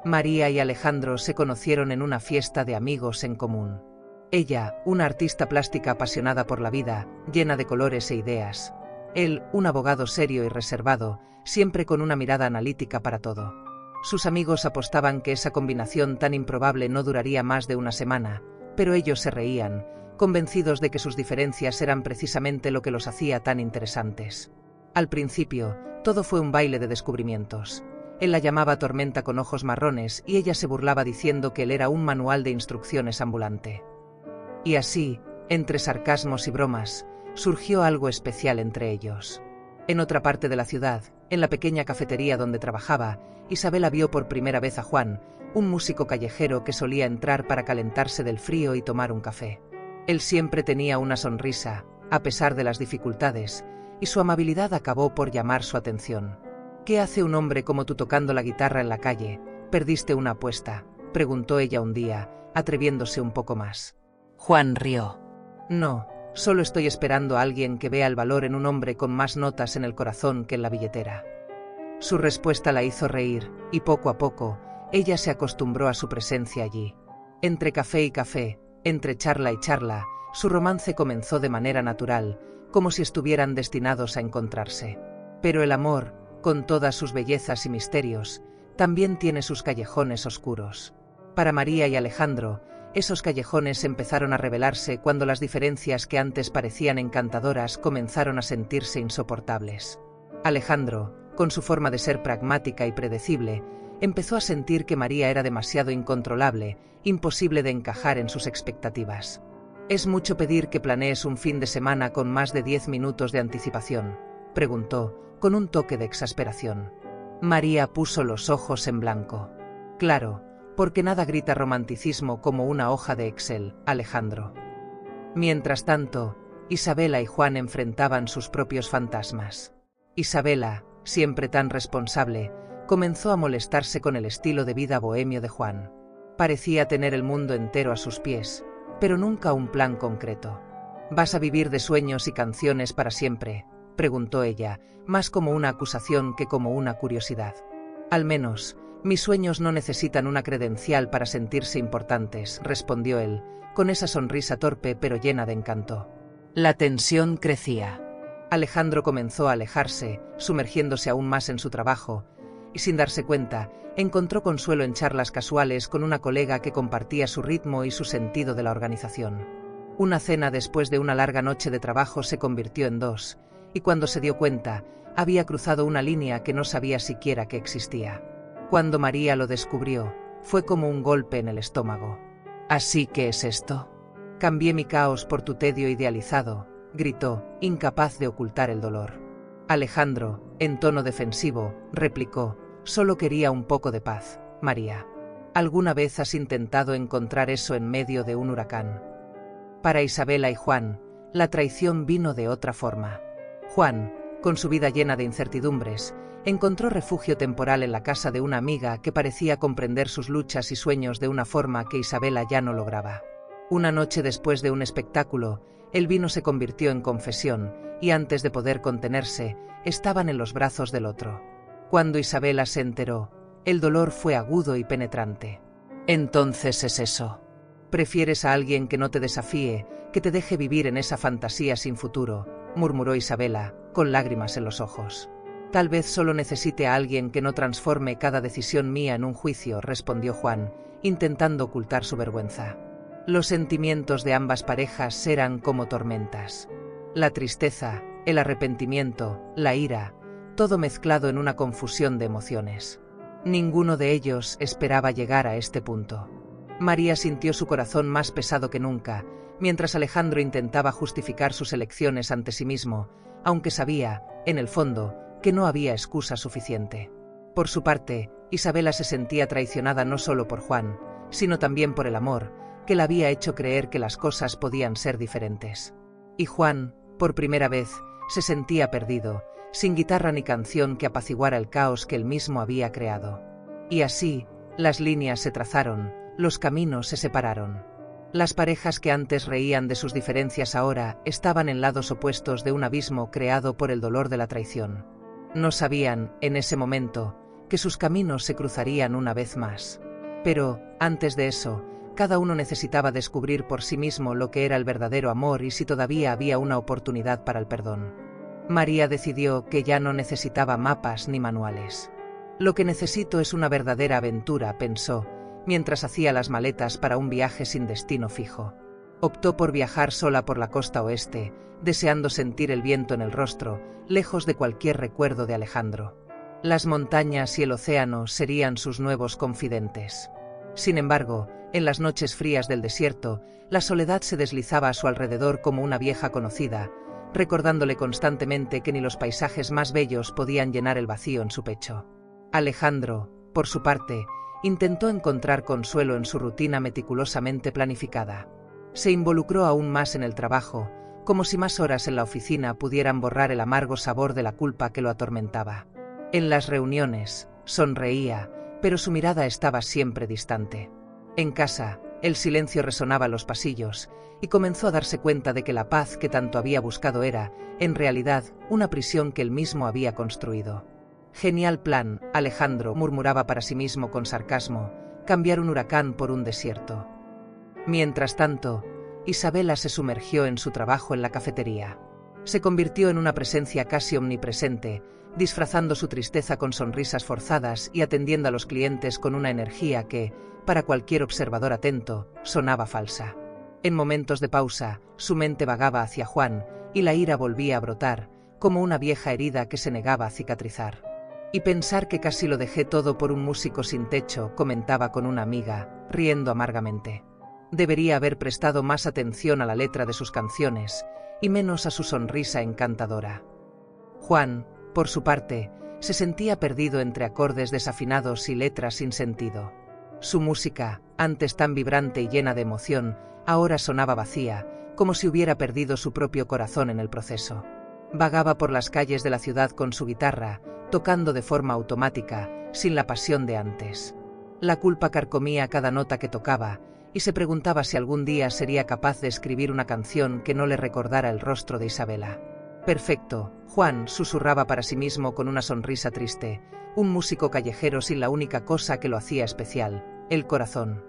María y Alejandro se conocieron en una fiesta de amigos en común. Ella, una artista plástica apasionada por la vida, llena de colores e ideas. Él, un abogado serio y reservado, siempre con una mirada analítica para todo. Sus amigos apostaban que esa combinación tan improbable no duraría más de una semana, pero ellos se reían, convencidos de que sus diferencias eran precisamente lo que los hacía tan interesantes. Al principio, todo fue un baile de descubrimientos. Él la llamaba tormenta con ojos marrones y ella se burlaba diciendo que él era un manual de instrucciones ambulante. Y así, entre sarcasmos y bromas, surgió algo especial entre ellos. En otra parte de la ciudad, en la pequeña cafetería donde trabajaba, Isabela vio por primera vez a Juan, un músico callejero que solía entrar para calentarse del frío y tomar un café. Él siempre tenía una sonrisa, a pesar de las dificultades, y su amabilidad acabó por llamar su atención. «¿Qué hace un hombre como tú tocando la guitarra en la calle? ¿Perdiste una apuesta?», preguntó ella un día, atreviéndose un poco más. Juan rió. «No, solo estoy esperando a alguien que vea el valor en un hombre con más notas en el corazón que en la billetera». Su respuesta la hizo reír, y poco a poco, ella se acostumbró a su presencia allí. Entre café y café, entre charla y charla, su romance comenzó de manera natural, como si estuvieran destinados a encontrarse. Pero el amor, con todas sus bellezas y misterios, también tiene sus callejones oscuros. Para María y Alejandro, esos callejones empezaron a revelarse cuando las diferencias que antes parecían encantadoras comenzaron a sentirse insoportables. Alejandro, con su forma de ser pragmática y predecible, empezó a sentir que María era demasiado incontrolable, imposible de encajar en sus expectativas. «¿Es mucho pedir que planees un fin de semana con más de 10 minutos de anticipación?», preguntó, con un toque de exasperación. María puso los ojos en blanco. «Claro, porque nada grita romanticismo como una hoja de Excel, Alejandro». Mientras tanto, Isabela y Juan enfrentaban sus propios fantasmas. Isabela, siempre tan responsable, comenzó a molestarse con el estilo de vida bohemio de Juan. Parecía tener el mundo entero a sus pies, pero nunca un plan concreto. «¿Vas a vivir de sueños y canciones para siempre?», preguntó ella, más como una acusación que como una curiosidad. «Al menos, mis sueños no necesitan una credencial para sentirse importantes», respondió él, con esa sonrisa torpe pero llena de encanto. La tensión crecía. Alejandro comenzó a alejarse, sumergiéndose aún más en su trabajo, y sin darse cuenta, encontró consuelo en charlas casuales con una colega que compartía su ritmo y su sentido de la organización. Una cena después de una larga noche de trabajo se convirtió en dos, y cuando se dio cuenta, había cruzado una línea que no sabía siquiera que existía. Cuando María lo descubrió, fue como un golpe en el estómago. «¿Así que es esto? Cambié mi caos por tu tedio idealizado», gritó, incapaz de ocultar el dolor. Alejandro, en tono defensivo, replicó: «Solo quería un poco de paz, María. ¿Alguna vez has intentado encontrar eso en medio de un huracán?». Para Isabela y Juan, la traición vino de otra forma. Juan, con su vida llena de incertidumbres, encontró refugio temporal en la casa de una amiga que parecía comprender sus luchas y sueños de una forma que Isabela ya no lograba. Una noche después de un espectáculo, el vino se convirtió en confesión, y antes de poder contenerse, estaban en los brazos del otro. Cuando Isabela se enteró, el dolor fue agudo y penetrante. «Entonces es eso. Prefieres a alguien que no te desafíe, que te deje vivir en esa fantasía sin futuro», murmuró Isabela, con lágrimas en los ojos. «Tal vez solo necesite a alguien que no transforme cada decisión mía en un juicio», respondió Juan, intentando ocultar su vergüenza. Los sentimientos de ambas parejas eran como tormentas. La tristeza, el arrepentimiento, la ira, todo mezclado en una confusión de emociones. Ninguno de ellos esperaba llegar a este punto. María sintió su corazón más pesado que nunca, mientras Alejandro intentaba justificar sus elecciones ante sí mismo, aunque sabía, en el fondo, que no había excusa suficiente. Por su parte, Isabela se sentía traicionada no solo por Juan, sino también por el amor, que le había hecho creer que las cosas podían ser diferentes. Y Juan, por primera vez, se sentía perdido, sin guitarra ni canción que apaciguara el caos que él mismo había creado. Y así, las líneas se trazaron, los caminos se separaron. Las parejas que antes reían de sus diferencias ahora estaban en lados opuestos de un abismo creado por el dolor de la traición. No sabían, en ese momento, que sus caminos se cruzarían una vez más. Pero, antes de eso, cada uno necesitaba descubrir por sí mismo lo que era el verdadero amor y si todavía había una oportunidad para el perdón. María decidió que ya no necesitaba mapas ni manuales. Lo que necesito es una verdadera aventura, pensó, mientras hacía las maletas para un viaje sin destino fijo. Optó por viajar sola por la costa oeste, deseando sentir el viento en el rostro, lejos de cualquier recuerdo de Alejandro. Las montañas y el océano serían sus nuevos confidentes. Sin embargo, en las noches frías del desierto, la soledad se deslizaba a su alrededor como una vieja conocida, recordándole constantemente que ni los paisajes más bellos podían llenar el vacío en su pecho. Alejandro, por su parte, intentó encontrar consuelo en su rutina meticulosamente planificada. Se involucró aún más en el trabajo, como si más horas en la oficina pudieran borrar el amargo sabor de la culpa que lo atormentaba. En las reuniones, sonreía, pero su mirada estaba siempre distante. En casa, el silencio resonaba en los pasillos, y comenzó a darse cuenta de que la paz que tanto había buscado era, en realidad, una prisión que él mismo había construido. Genial plan, Alejandro, murmuraba para sí mismo con sarcasmo, cambiar un huracán por un desierto. Mientras tanto, Isabela se sumergió en su trabajo en la cafetería. Se convirtió en una presencia casi omnipresente, disfrazando su tristeza con sonrisas forzadas y atendiendo a los clientes con una energía que, para cualquier observador atento, sonaba falsa. En momentos de pausa, su mente vagaba hacia Juan, y la ira volvía a brotar, como una vieja herida que se negaba a cicatrizar. Y pensar que casi lo dejé todo por un músico sin techo, comentaba con una amiga, riendo amargamente. Debería haber prestado más atención a la letra de sus canciones, y menos a su sonrisa encantadora. Juan, por su parte, se sentía perdido entre acordes desafinados y letras sin sentido. Su música, antes tan vibrante y llena de emoción, ahora sonaba vacía, como si hubiera perdido su propio corazón en el proceso. Vagaba por las calles de la ciudad con su guitarra, tocando de forma automática, sin la pasión de antes. La culpa carcomía cada nota que tocaba, y se preguntaba si algún día sería capaz de escribir una canción que no le recordara el rostro de Isabela. Perfecto, Juan, susurraba para sí mismo con una sonrisa triste, un músico callejero sin la única cosa que lo hacía especial, el corazón.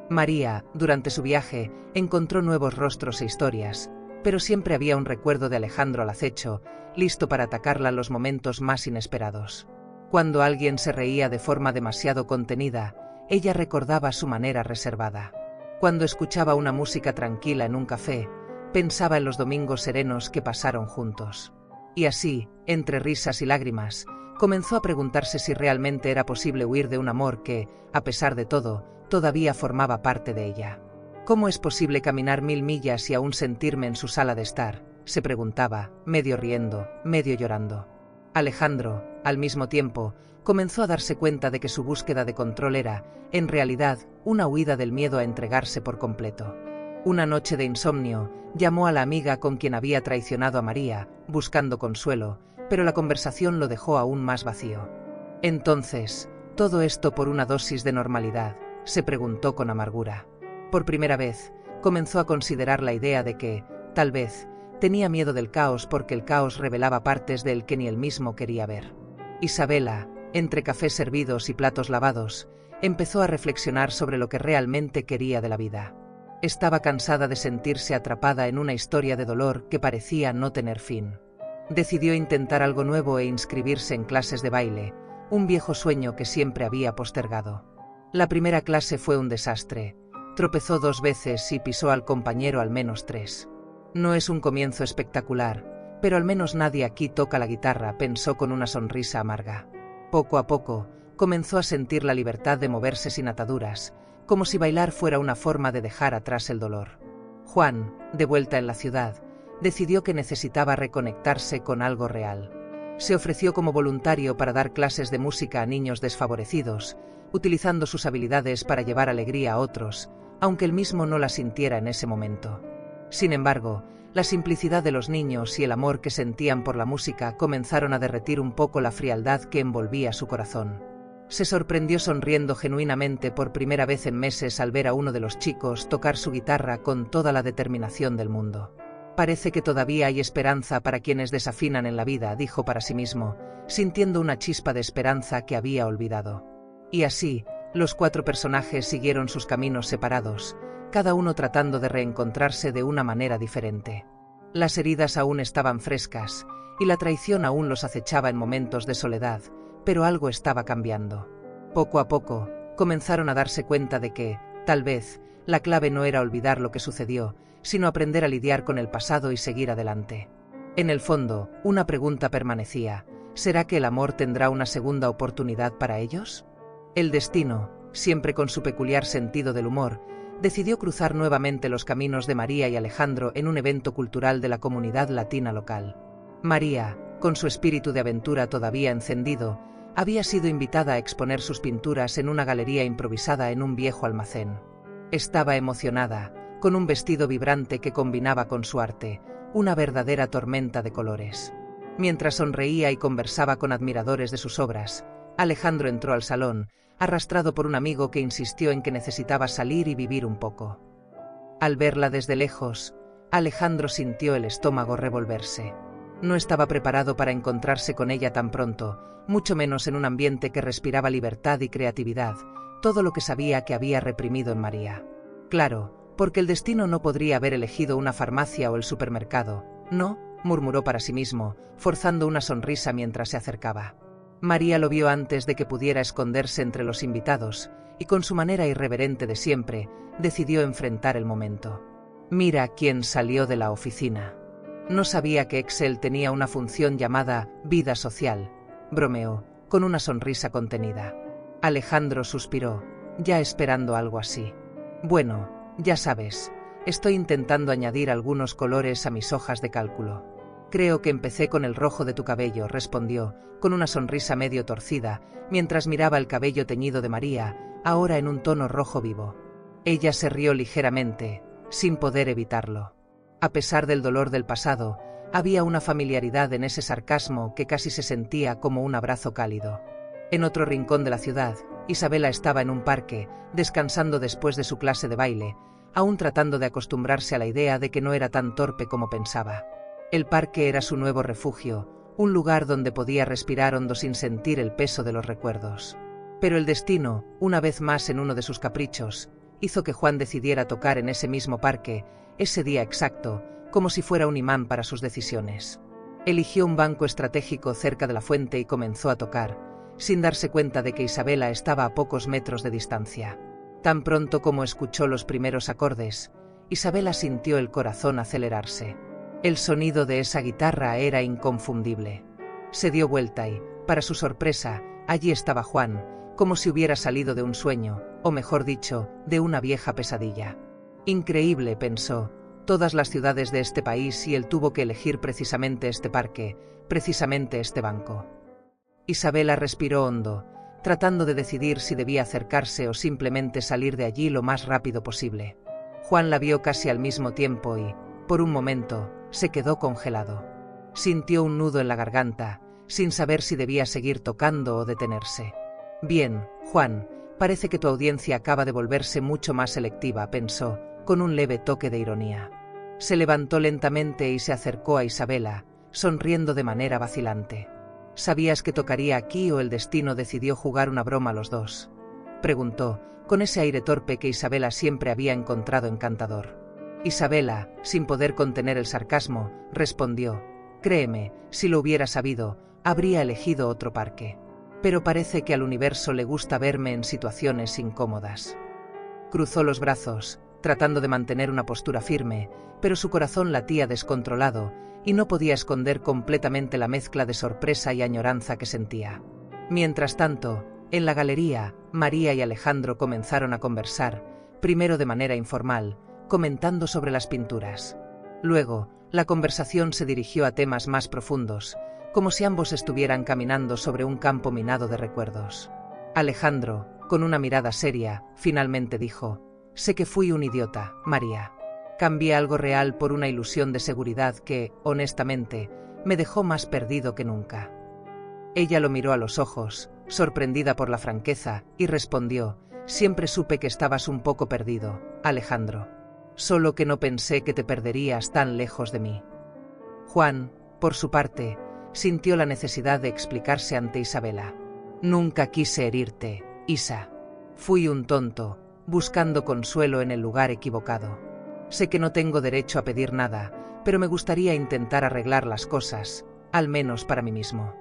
María, durante su viaje, encontró nuevos rostros e historias, pero siempre había un recuerdo de Alejandro al acecho, listo para atacarla en los momentos más inesperados. Cuando alguien se reía de forma demasiado contenida, ella recordaba su manera reservada. Cuando escuchaba una música tranquila en un café, pensaba en los domingos serenos que pasaron juntos. Y así, entre risas y lágrimas, comenzó a preguntarse si realmente era posible huir de un amor que, a pesar de todo, todavía formaba parte de ella. ¿Cómo es posible caminar 1000 millas y aún sentirme en su sala de estar?, se preguntaba, medio riendo, medio llorando. Alejandro, al mismo tiempo, comenzó a darse cuenta de que su búsqueda de control era, en realidad, una huida del miedo a entregarse por completo. Una noche de insomnio, llamó a la amiga con quien había traicionado a María, buscando consuelo, pero la conversación lo dejó aún más vacío. Entonces, ¿todo esto por una dosis de normalidad?, se preguntó con amargura. Por primera vez, comenzó a considerar la idea de que, tal vez, tenía miedo del caos porque el caos revelaba partes de él que ni él mismo quería ver. Isabela, entre cafés servidos y platos lavados, empezó a reflexionar sobre lo que realmente quería de la vida. Estaba cansada de sentirse atrapada en una historia de dolor que parecía no tener fin. Decidió intentar algo nuevo e inscribirse en clases de baile, un viejo sueño que siempre había postergado. La primera clase fue un desastre. Tropezó 2 veces y pisó al compañero al menos 3. No es un comienzo espectacular, pero al menos nadie aquí toca la guitarra, pensó con una sonrisa amarga. Poco a poco, comenzó a sentir la libertad de moverse sin ataduras, como si bailar fuera una forma de dejar atrás el dolor. Juan, de vuelta en la ciudad, decidió que necesitaba reconectarse con algo real. Se ofreció como voluntario para dar clases de música a niños desfavorecidos, utilizando sus habilidades para llevar alegría a otros, aunque él mismo no la sintiera en ese momento. Sin embargo, la simplicidad de los niños y el amor que sentían por la música comenzaron a derretir un poco la frialdad que envolvía su corazón. Se sorprendió sonriendo genuinamente por primera vez en meses al ver a uno de los chicos tocar su guitarra con toda la determinación del mundo. Parece que todavía hay esperanza para quienes desafinan en la vida, dijo para sí mismo, sintiendo una chispa de esperanza que había olvidado. Y así, los 4 personajes siguieron sus caminos separados, cada uno tratando de reencontrarse de una manera diferente. Las heridas aún estaban frescas, y la traición aún los acechaba en momentos de soledad, pero algo estaba cambiando. Poco a poco, comenzaron a darse cuenta de que, tal vez, la clave no era olvidar lo que sucedió, sino aprender a lidiar con el pasado y seguir adelante. En el fondo, una pregunta permanecía: ¿será que el amor tendrá una segunda oportunidad para ellos? El destino, siempre con su peculiar sentido del humor, decidió cruzar nuevamente los caminos de María y Alejandro en un evento cultural de la comunidad latina local. María, con su espíritu de aventura todavía encendido, había sido invitada a exponer sus pinturas en una galería improvisada en un viejo almacén. Estaba emocionada, con un vestido vibrante que combinaba con su arte, una verdadera tormenta de colores. Mientras sonreía y conversaba con admiradores de sus obras, Alejandro entró al salón, arrastrado por un amigo que insistió en que necesitaba salir y vivir un poco. Al verla desde lejos, Alejandro sintió el estómago revolverse. No estaba preparado para encontrarse con ella tan pronto, mucho menos en un ambiente que respiraba libertad y creatividad, todo lo que sabía que había reprimido en María. Claro, porque el destino no podría haber elegido una farmacia o el supermercado. No, murmuró para sí mismo, forzando una sonrisa mientras se acercaba. María lo vio antes de que pudiera esconderse entre los invitados, y con su manera irreverente de siempre, decidió enfrentar el momento. Mira quién salió de la oficina. No sabía que Excel tenía una función llamada vida social, bromeó, con una sonrisa contenida. Alejandro suspiró, ya esperando algo así. Bueno, ya sabes, estoy intentando añadir algunos colores a mis hojas de cálculo. Creo que empecé con el rojo de tu cabello, respondió, con una sonrisa medio torcida, mientras miraba el cabello teñido de María, ahora en un tono rojo vivo. Ella se rió ligeramente, sin poder evitarlo. A pesar del dolor del pasado, había una familiaridad en ese sarcasmo que casi se sentía como un abrazo cálido. En otro rincón de la ciudad, Isabela estaba en un parque, descansando después de su clase de baile, aún tratando de acostumbrarse a la idea de que no era tan torpe como pensaba. El parque era su nuevo refugio, un lugar donde podía respirar hondo sin sentir el peso de los recuerdos. Pero el destino, una vez más en uno de sus caprichos, hizo que Juan decidiera tocar en ese mismo parque, ese día exacto, como si fuera un imán para sus decisiones. Eligió un banco estratégico cerca de la fuente y comenzó a tocar, sin darse cuenta de que Isabela estaba a pocos metros de distancia. Tan pronto como escuchó los primeros acordes, Isabela sintió el corazón acelerarse. El sonido de esa guitarra era inconfundible. Se dio vuelta y, para su sorpresa, allí estaba Juan, como si hubiera salido de un sueño, o mejor dicho, de una vieja pesadilla. Increíble, pensó, todas las ciudades de este país y él tuvo que elegir precisamente este parque, precisamente este banco. Isabela respiró hondo, tratando de decidir si debía acercarse o simplemente salir de allí lo más rápido posible. Juan la vio casi al mismo tiempo y, por un momento, se quedó congelado. Sintió un nudo en la garganta, sin saber si debía seguir tocando o detenerse. Bien, Juan, parece que tu audiencia acaba de volverse mucho más selectiva, pensó, con un leve toque de ironía. Se levantó lentamente y se acercó a Isabela, sonriendo de manera vacilante. ¿Sabías que tocaría aquí o el destino decidió jugar una broma a los dos?, preguntó, con ese aire torpe que Isabela siempre había encontrado encantador. Isabela, sin poder contener el sarcasmo, respondió, créeme, si lo hubiera sabido, habría elegido otro parque. Pero parece que al universo le gusta verme en situaciones incómodas. Cruzó los brazos, tratando de mantener una postura firme, pero su corazón latía descontrolado, y no podía esconder completamente la mezcla de sorpresa y añoranza que sentía. Mientras tanto, en la galería, María y Alejandro comenzaron a conversar, primero de manera informal, comentando sobre las pinturas. Luego, la conversación se dirigió a temas más profundos, como si ambos estuvieran caminando sobre un campo minado de recuerdos. Alejandro, con una mirada seria, finalmente dijo, sé que fui un idiota, María. Cambié algo real por una ilusión de seguridad que, honestamente, me dejó más perdido que nunca. Ella lo miró a los ojos, sorprendida por la franqueza, y respondió, siempre supe que estabas un poco perdido, Alejandro. solo que no pensé que te perderías tan lejos de mí. Juan, por su parte, sintió la necesidad de explicarse ante Isabela. Nunca quise herirte, Isa. Fui un tonto, buscando consuelo en el lugar equivocado. Sé que no tengo derecho a pedir nada, pero me gustaría intentar arreglar las cosas, al menos para mí mismo.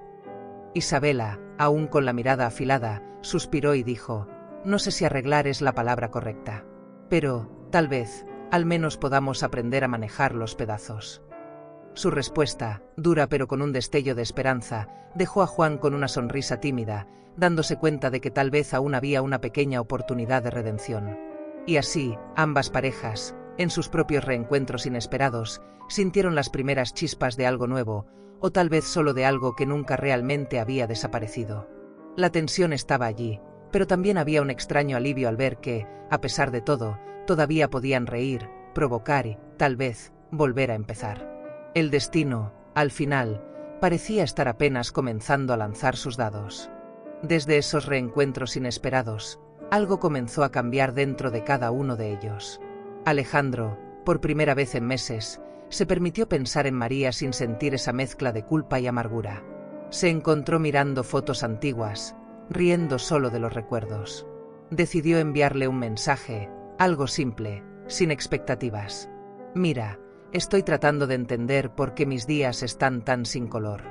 Isabela, aún con la mirada afilada, suspiró y dijo: no sé si arreglar es la palabra correcta. Pero, tal vez, al menos podamos aprender a manejar los pedazos. Su respuesta, dura pero con un destello de esperanza, dejó a Juan con una sonrisa tímida, dándose cuenta de que tal vez aún había una pequeña oportunidad de redención. Y así, ambas parejas, en sus propios reencuentros inesperados, sintieron las primeras chispas de algo nuevo, o tal vez solo de algo que nunca realmente había desaparecido. La tensión estaba allí, pero también había un extraño alivio al ver que, a pesar de todo, todavía podían reír, provocar y, tal vez, volver a empezar. El destino, al final, parecía estar apenas comenzando a lanzar sus dados. Desde esos reencuentros inesperados, algo comenzó a cambiar dentro de cada uno de ellos. Alejandro, por primera vez en meses, se permitió pensar en María sin sentir esa mezcla de culpa y amargura. Se encontró mirando fotos antiguas, riendo solo de los recuerdos. Decidió enviarle un mensaje, algo simple, sin expectativas. Mira, estoy tratando de entender por qué mis días están tan sin color.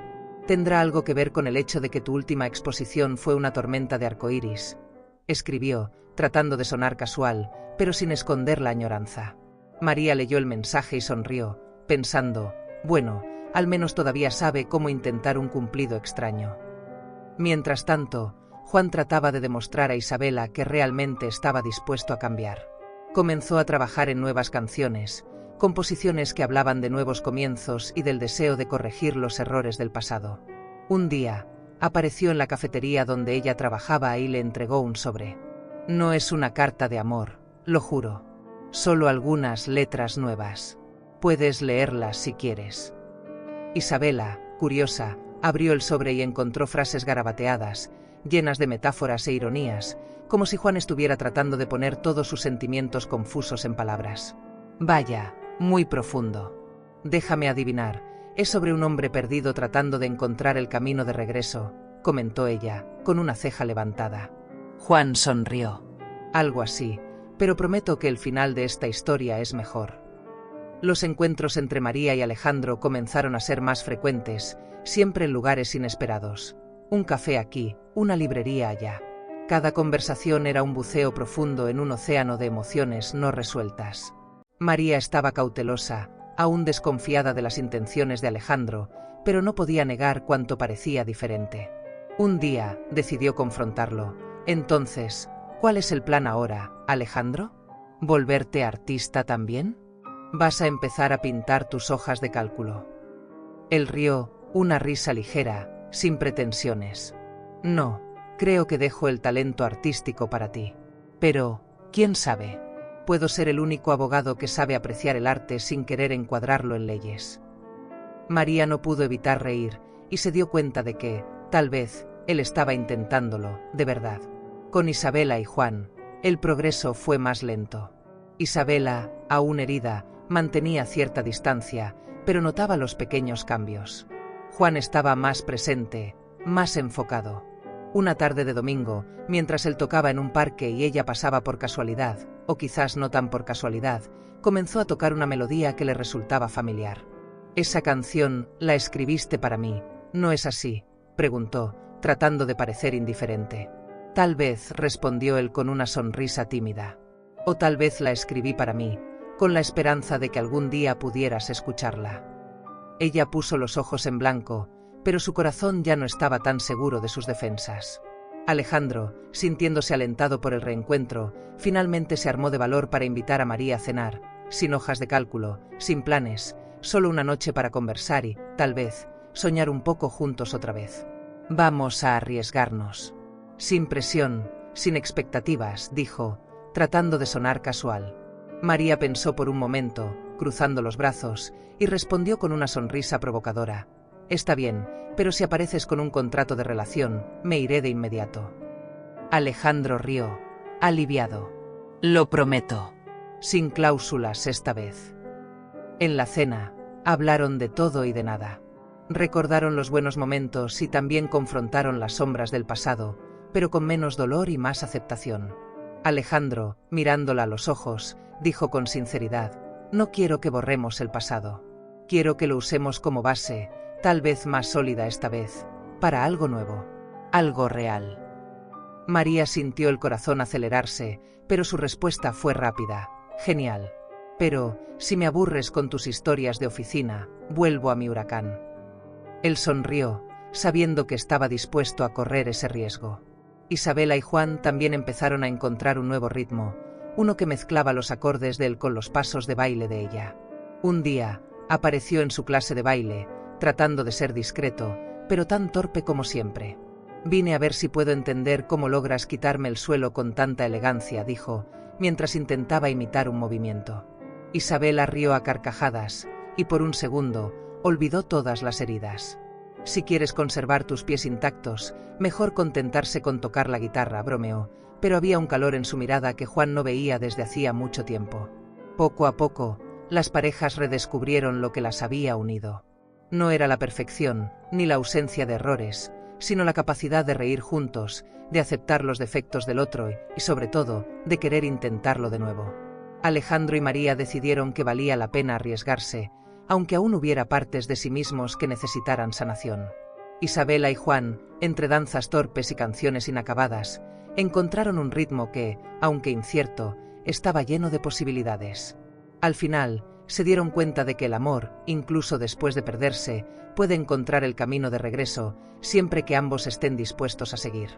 ¿Tendrá algo que ver con el hecho de que tu última exposición fue una tormenta de arcoíris? Escribió, tratando de sonar casual, pero sin esconder la añoranza. María leyó el mensaje y sonrió, pensando: bueno, al menos todavía sabe cómo intentar un cumplido extraño. Mientras tanto, Juan trataba de demostrar a Isabela que realmente estaba dispuesto a cambiar. Comenzó a trabajar en nuevas canciones, composiciones que hablaban de nuevos comienzos y del deseo de corregir los errores del pasado. Un día, apareció en la cafetería donde ella trabajaba y le entregó un sobre. No es una carta de amor, lo juro. Solo algunas letras nuevas. Puedes leerlas si quieres. Isabela, curiosa, abrió el sobre y encontró frases garabateadas, llenas de metáforas e ironías, como si Juan estuviera tratando de poner todos sus sentimientos confusos en palabras. Vaya, muy profundo. Déjame adivinar, es sobre un hombre perdido tratando de encontrar el camino de regreso, comentó ella, con una ceja levantada. Juan sonrió. Algo así, pero prometo que el final de esta historia es mejor. Los encuentros entre María y Alejandro comenzaron a ser más frecuentes, siempre en lugares inesperados. Un café aquí, una librería allá. Cada conversación era un buceo profundo en un océano de emociones no resueltas. María estaba cautelosa, aún desconfiada de las intenciones de Alejandro, pero no podía negar cuánto parecía diferente. Un día, decidió confrontarlo. Entonces, ¿cuál es el plan ahora, Alejandro? ¿Volverte artista también? ¿Vas a empezar a pintar tus hojas de cálculo? Él rió, una risa ligera, sin pretensiones. No, creo que dejo el talento artístico para ti. Pero, ¿quién sabe? Puedo ser el único abogado que sabe apreciar el arte sin querer encuadrarlo en leyes. María no pudo evitar reír, y se dio cuenta de que, tal vez, él estaba intentándolo, de verdad. Con Isabela y Juan, el progreso fue más lento. Isabela, aún herida, mantenía cierta distancia, pero notaba los pequeños cambios. Juan estaba más presente, más enfocado. Una tarde de domingo, mientras él tocaba en un parque y ella pasaba por casualidad, o quizás no tan por casualidad, comenzó a tocar una melodía que le resultaba familiar. «Esa canción la escribiste para mí, ¿no es así?», preguntó, tratando de parecer indiferente. «Tal vez», respondió él con una sonrisa tímida. «O tal vez la escribí para mí, con la esperanza de que algún día pudieras escucharla». Ella puso los ojos en blanco, pero su corazón ya no estaba tan seguro de sus defensas. Alejandro, sintiéndose alentado por el reencuentro, finalmente se armó de valor para invitar a María a cenar, sin hojas de cálculo, sin planes, solo una noche para conversar y, tal vez, soñar un poco juntos otra vez. «Vamos a arriesgarnos». Sin presión, sin expectativas, dijo, tratando de sonar casual. María pensó por un momento, cruzando los brazos, y respondió con una sonrisa provocadora. «Está bien, pero si apareces con un contrato de relación, me iré de inmediato». Alejandro rió, aliviado. «Lo prometo». sin cláusulas esta vez. En la cena, hablaron de todo y de nada. Recordaron los buenos momentos y también confrontaron las sombras del pasado, pero con menos dolor y más aceptación. Alejandro, mirándola a los ojos, dijo con sinceridad: no quiero que borremos el pasado. Quiero que lo usemos como base, tal vez más sólida esta vez, para algo nuevo, algo real. María sintió el corazón acelerarse, pero su respuesta fue rápida: genial. Pero, si me aburres con tus historias de oficina, vuelvo a mi huracán. Él sonrió, sabiendo que estaba dispuesto a correr ese riesgo. Isabela y Juan también empezaron a encontrar un nuevo ritmo, uno que mezclaba los acordes de él con los pasos de baile de ella. Un día, apareció en su clase de baile, tratando de ser discreto, pero tan torpe como siempre. Vine a ver si puedo entender cómo logras quitarme el suelo con tanta elegancia, dijo, mientras intentaba imitar un movimiento. Isabela rió a carcajadas, y por un segundo, olvidó todas las heridas. Si quieres conservar tus pies intactos, mejor contentarse con tocar la guitarra, bromeó, pero había un calor en su mirada que Juan no veía desde hacía mucho tiempo. Poco a poco, las parejas redescubrieron lo que las había unido. No era la perfección, ni la ausencia de errores, sino la capacidad de reír juntos, de aceptar los defectos del otro y, sobre todo, de querer intentarlo de nuevo. Alejandro y María decidieron que valía la pena arriesgarse, aunque aún hubiera partes de sí mismos que necesitaran sanación. Isabela y Juan, entre danzas torpes y canciones inacabadas, encontraron un ritmo que, aunque incierto, estaba lleno de posibilidades. Al final, se dieron cuenta de que el amor, incluso después de perderse, puede encontrar el camino de regreso, siempre que ambos estén dispuestos a seguir.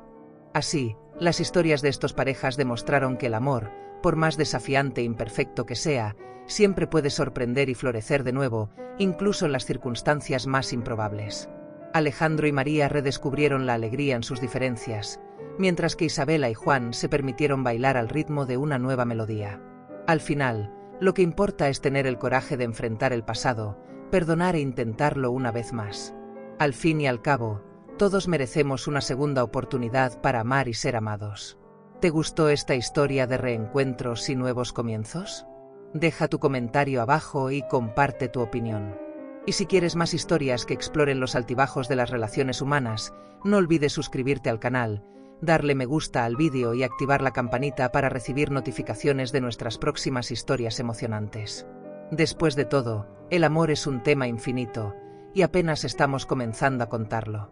Así, las historias de estas parejas demostraron que el amor, por más desafiante e imperfecto que sea, siempre puede sorprender y florecer de nuevo, incluso en las circunstancias más improbables. Alejandro y María redescubrieron la alegría en sus diferencias, mientras que Isabela y Juan se permitieron bailar al ritmo de una nueva melodía. Al final, lo que importa es tener el coraje de enfrentar el pasado, perdonar e intentarlo una vez más. Al fin y al cabo, todos merecemos una segunda oportunidad para amar y ser amados. ¿Te gustó esta historia de reencuentros y nuevos comienzos? Deja tu comentario abajo y comparte tu opinión. Y si quieres más historias que exploren los altibajos de las relaciones humanas, no olvides suscribirte al canal, darle me gusta al vídeo y activar la campanita para recibir notificaciones de nuestras próximas historias emocionantes. Después de todo, el amor es un tema infinito, y apenas estamos comenzando a contarlo.